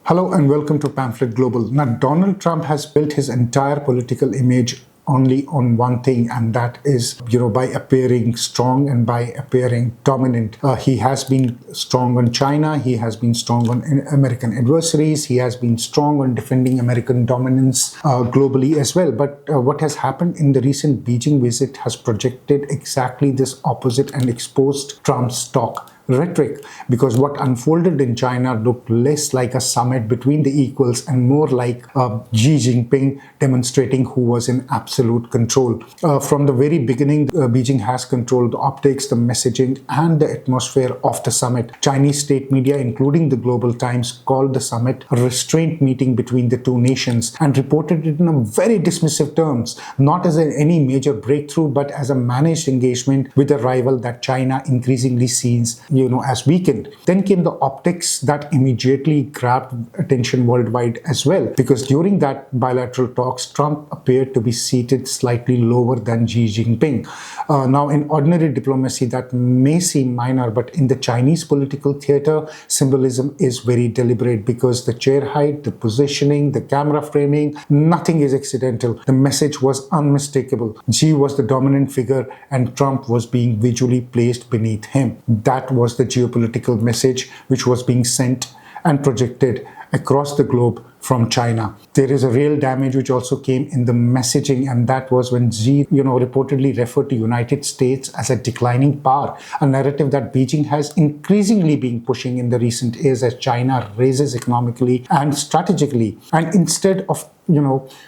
Hello and welcome to Pamphlet Global. Now, Donald Trump has built his entire political image only on one thing, and that is, by appearing strong and by appearing dominant. He has been strong on China. He has been strong on American adversaries. He has been strong on defending American dominance globally as well. But what has happened in the recent Beijing visit has projected exactly this opposite and exposed Trump's talk rhetoric, because what unfolded in China looked less like a summit between the equals and more like Xi Jinping demonstrating who was in absolute control. From the very beginning, Beijing has controlled the optics, the messaging, and the atmosphere of the summit. Chinese state media, including the Global Times, called the summit a restrained meeting between the two nations and reported it in a very dismissive terms, not as any major breakthrough, but as a managed engagement with a rival that China increasingly sees as weakened. Then came the optics that immediately grabbed attention worldwide as well, because during that bilateral talks, Trump appeared to be seated slightly lower than Xi Jinping. Now, in ordinary diplomacy, that may seem minor, but in the Chinese political theater, symbolism is very deliberate, because the chair height, the positioning, the camera framing, nothing is accidental. The message was unmistakable. Xi was the dominant figure and Trump was being visually placed beneath him. That was the geopolitical message which was being sent and projected across the globe from China. There is a real damage which also came in the messaging, and that was when Xi, reportedly referred to United States as a declining power, a narrative that Beijing has increasingly been pushing in the recent years as China raises economically and strategically. And instead of,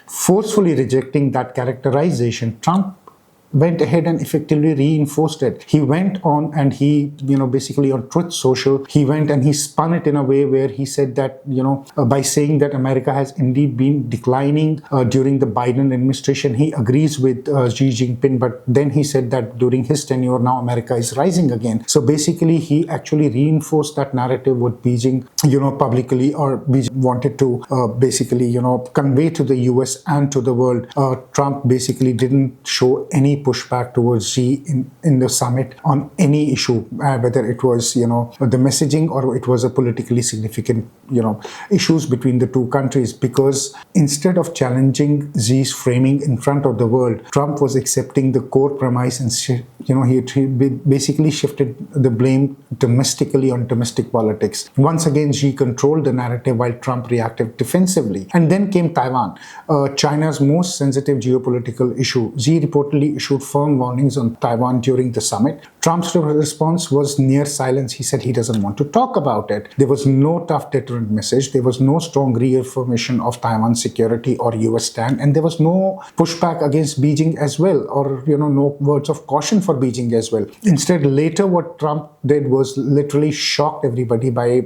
forcefully rejecting that characterization, Trump went ahead and effectively reinforced it. He went on and he, basically on Truth Social, he went and he spun it in a way where he said that, by saying that America has indeed been declining during the Biden administration, he agrees with Xi Jinping, but then he said that during his tenure, now America is rising again. So basically, he actually reinforced that narrative what Beijing, publicly, or Beijing wanted to convey to the US and to the world. Trump basically didn't show any pushback towards Xi in the summit on any issue, whether it was, the messaging or it was a politically significant, issues between the two countries, because instead of challenging Xi's framing in front of the world, Trump was accepting the core premise and, he basically shifted the blame domestically on domestic politics. Once again, Xi controlled the narrative while Trump reacted defensively. And then came Taiwan, China's most sensitive geopolitical issue. Xi reportedly issued firm warnings on Taiwan during the summit. Trump's response was near silence. He said he doesn't want to talk about it. There was no tough deterrent message. There was no strong reaffirmation of Taiwan's security or US stand. And there was no pushback against Beijing as well, or, no words of caution for Beijing as well. Instead, later what Trump did was literally shocked everybody by,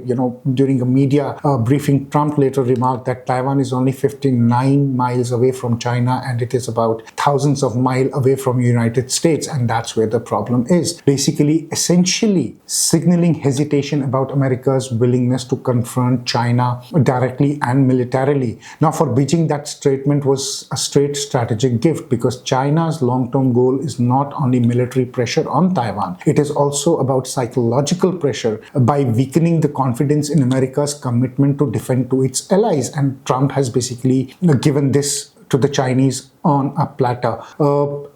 during a media briefing, Trump later remarked that Taiwan is only 59 miles away from China and it is about thousands of miles away from the United States, and that's where the problem is. Basically, essentially signaling hesitation about America's willingness to confront China directly and militarily. Now, for Beijing, that statement was a straight strategic gift, because China's long-term goal is not only military pressure on Taiwan, it is also about psychological pressure by weakening the confidence in America's commitment to defend to its allies. And Trump has basically given this to the Chinese on a platter.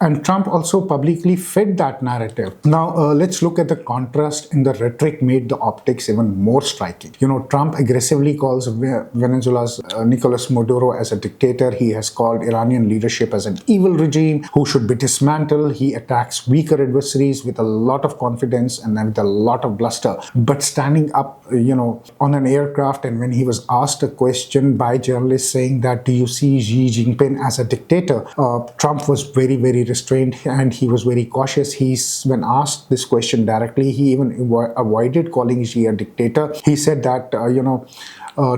And Trump also publicly fed that narrative. Now, let's look at the contrast in the rhetoric made the optics even more striking. Trump aggressively calls Venezuela's Nicolas Maduro as a dictator. He has called Iranian leadership as an evil regime who should be dismantled. He attacks weaker adversaries with a lot of confidence and with a lot of bluster. But standing up, on an aircraft, and when he was asked a question by journalists saying that, do you see Xi Jinping as a dictator? Trump was very, very restrained and he was very cautious. When asked this question directly, he even avoided calling Xi a dictator. He said that,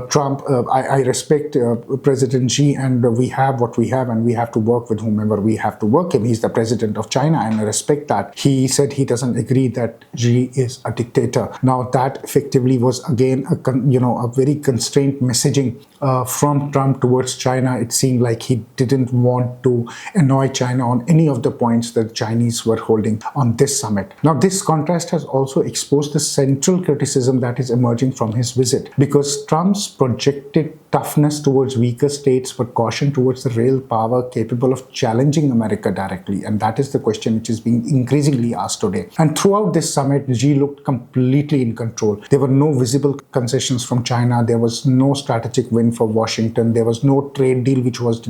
Trump, I respect President Xi, and we have what we have, and we have to work with whomever we have to work with. He's the president of China, and I respect that. He said he doesn't agree that Xi is a dictator. Now, that effectively was again a very constrained messaging from Trump towards China. It seemed like he didn't want want to annoy China on any of the points that the Chinese were holding on this summit. Now, this contrast has also exposed the central criticism that is emerging from his visit, because Trump's projected toughness towards weaker states but caution towards the real power capable of challenging America directly. And that is the question which is being increasingly asked today. And throughout this summit, Xi looked completely in control. There were no visible concessions from China. There was no strategic win for Washington. There was no trade deal which was,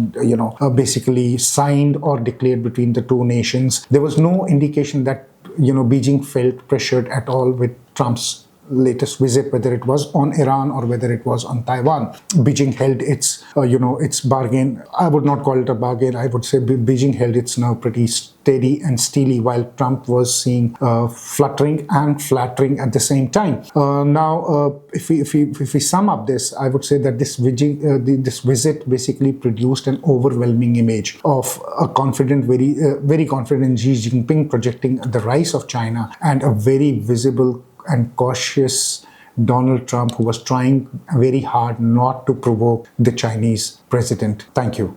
basically signed or declared between the two nations. There was no indication that, Beijing felt pressured at all with Trump's latest visit, whether it was on Iran or whether it was on Taiwan. Beijing held its bargain. I would not call it a bargain. I would say Beijing held its nerve pretty steady and steely, while Trump was seen fluttering and flattering at the same time. If we sum up this, I would say that this visit basically produced an overwhelming image of a confident, very confident Xi Jinping projecting the rise of China, and a very visible and cautious Donald Trump, who was trying very hard not to provoke the Chinese president. Thank you.